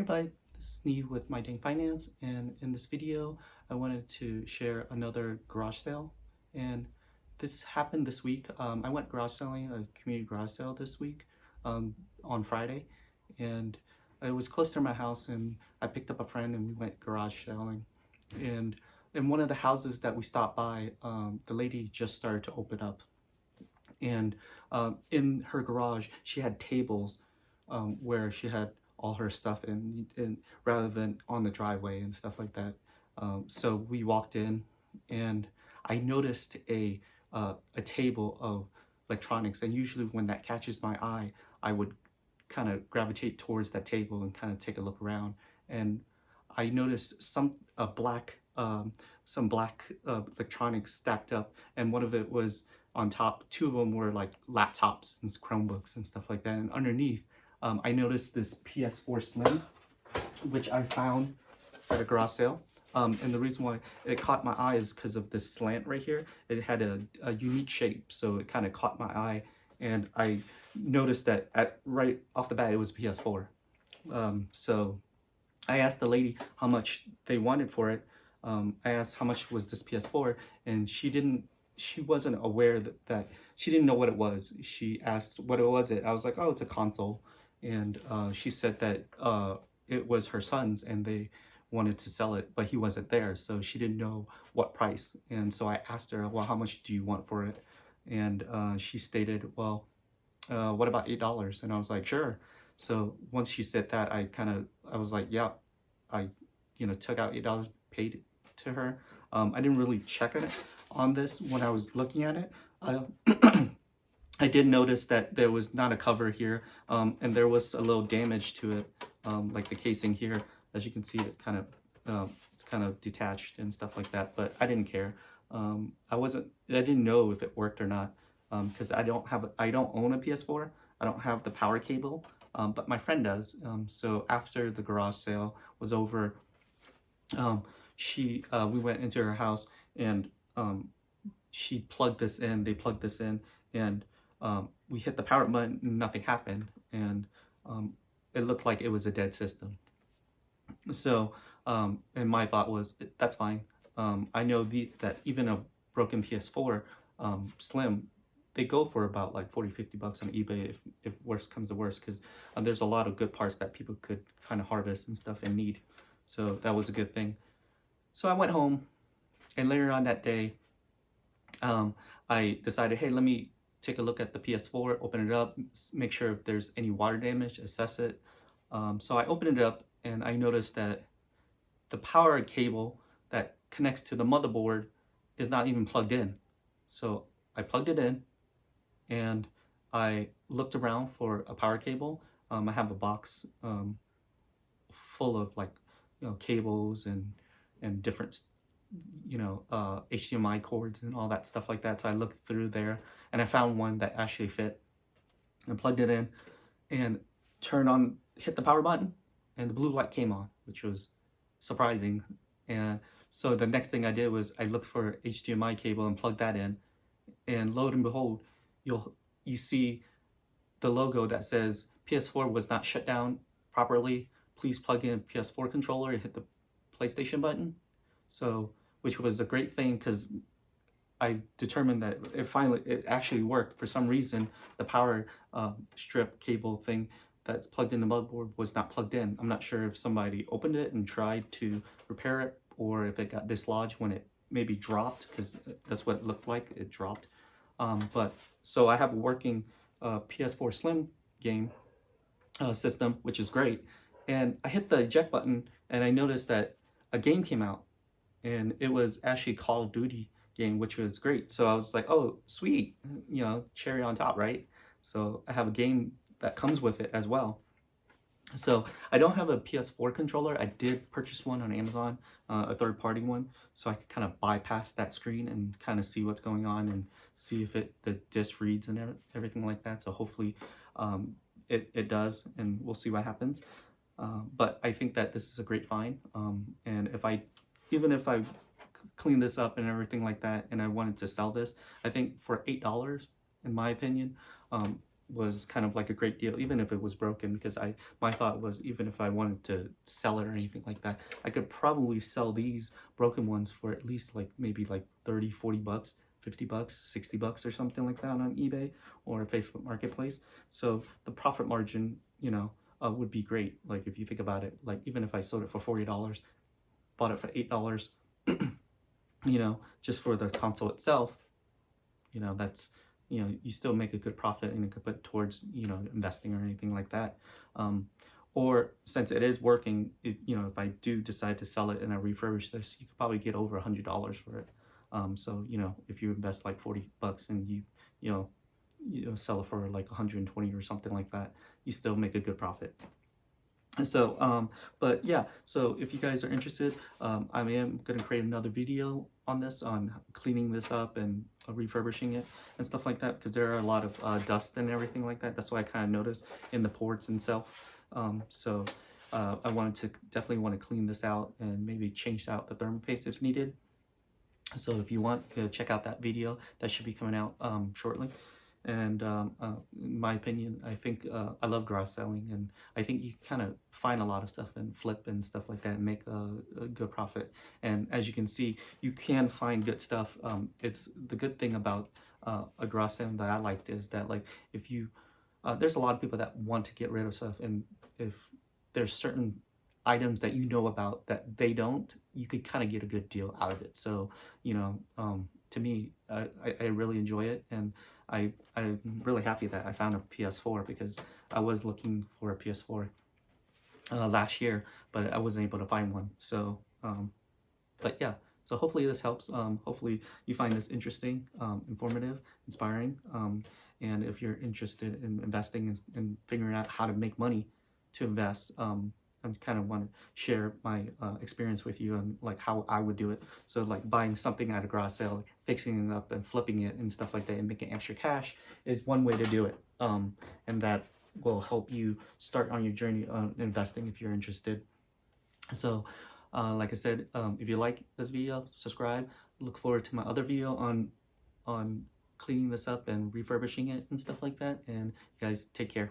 everybody, this is Need with My Dang Finance, and in this video I wanted to share another garage sale. And this happened this week. I went garage selling, a community garage sale this week on Friday, and it was close to my house, and I picked up a friend and we went garage selling. And in one of the houses that we stopped by, the lady just started to open up, and in her garage she had tables where she had all her stuff in rather than on the driveway and stuff like that. So we walked in, and I noticed a table of electronics, and usually when that catches my eye, I would kind of gravitate towards that table and kind of take a look around. And I noticed some black electronics stacked up, and one of it was on top. Two of them were like laptops and Chromebooks and stuff like that. And underneath, I noticed this PS4 Slim, which I found at a garage sale. And the reason why it caught my eye is because of this slant right here. It had a unique shape, so it kind of caught my eye. And I noticed that right off the bat, it was PS4. So I asked the lady how much they wanted for it. I asked how much was this PS4, and she wasn't aware that she didn't know what it was. She asked what it was. I was like, oh, it's a console. And she said that it was her son's and they wanted to sell it, but he wasn't there, so she didn't know what price. And so I asked her, well, how much do you want for it? And she stated, well, what about $8? And I was like, sure. So once she said that, I was like, yeah. I took out $8, paid to her. I didn't really check on this when I was looking at it. I did notice that there was not a cover here, and there was a little damage to it, like the casing here. As you can see, it's kind of detached and stuff like that. But I didn't care. I didn't know if it worked or not, because I don't own a PS4. I don't have the power cable, but my friend does. So after the garage sale was over, we went into her house, and she plugged this in. They plugged this in, and we hit the power button and nothing happened, and it looked like it was a dead system. So and my thought was, that's fine. I know that even a broken PS4 Slim, they go for about like $40-50 on eBay if worst comes to worst, because there's a lot of good parts that people could kind of harvest and stuff and need. So that was a good thing. So I went home, and later on that day, I decided, hey, let me take a look at the PS4, open it up, make sure if there's any water damage, assess it. So I opened it up, and I noticed that the power cable that connects to the motherboard is not even plugged in. So I plugged it in, and I looked around for a power cable. I have a box full of cables and different HDMI cords and all that stuff like that. So I looked through there, and I found one that actually fit. I plugged it in and hit the power button, and the blue light came on, which was surprising. And so the next thing I did was I looked for HDMI cable and plugged that in, and lo and behold, you see the logo that says PS4 was not shut down properly. Please plug in a PS4 controller and hit the PlayStation button. So, which was a great thing, because I determined that it actually worked. For some reason, the power strip cable thing that's plugged in the motherboard was not plugged in. I'm not sure if somebody opened it and tried to repair it, or if it got dislodged when it maybe dropped, because that's what it looked like, it dropped. But so I have a working PS4 Slim game system, which is great. And I hit the eject button, and I noticed that a game came out, and it was actually Call of Duty game, which was great. So I was like, oh, sweet, cherry on top, right? So I have a game that comes with it as well. So I don't have a PS4 controller. I did purchase one on Amazon, a third-party one, so I could kind of bypass that screen and kind of see what's going on and see if the disc reads and everything like that. So hopefully it does, and we'll see what happens. But I think that this is a great find, and even if I clean this up and everything like that, and I wanted to sell this, I think for $8, in my opinion, was kind of like a great deal, even if it was broken, because my thought was, even if I wanted to sell it or anything like that, I could probably sell these broken ones for at least like maybe like 30, 40 bucks, 50 bucks, 60 bucks or something like that on eBay or Facebook Marketplace. So the profit margin, would be great. Like if you think about it, like even if I sold it for $40, bought it for $8, just for the console itself, that's, you still make a good profit, and you could put towards, investing or anything like that. Or since it is working, if I do decide to sell it and I refurbish this, you could probably get over $100 for it. So, if you invest like 40 bucks and you know, sell it for like 120 or something like that, you still make a good profit. So, but yeah, so if you guys are interested, I am going to create another video on this, on cleaning this up and refurbishing it and stuff like that, because there are a lot of dust and everything like that. That's why I kind of noticed in the ports itself. So I definitely want to clean this out and maybe change out the thermal paste if needed. So if you want, check out that video. That should be coming out shortly. And in my opinion, I think I love garage selling, and I think you kind of find a lot of stuff and flip and stuff like that and make a good profit. And as you can see, you can find good stuff. It's the good thing about a garage selling that I liked is that, like, if you there's a lot of people that want to get rid of stuff, and if there's certain items that about that they don't, you could kind of get a good deal out of it. So, to me, I really enjoy it, and I'm really happy that I found a PS4, because I was looking for a PS4 last year, but I wasn't able to find one. So, but yeah, so hopefully this helps. Hopefully you find this interesting, informative, inspiring, and if you're interested in investing and figuring out how to make money to invest, I kind of want to share my experience with you and like how I would do it. So like buying something at a garage sale, fixing it up and flipping it and stuff like that and making extra cash is one way to do it. And that will help you start on your journey on investing if you're interested. So like I said, if you like this video, subscribe. Look forward to my other video on cleaning this up and refurbishing it and stuff like that. And you guys take care.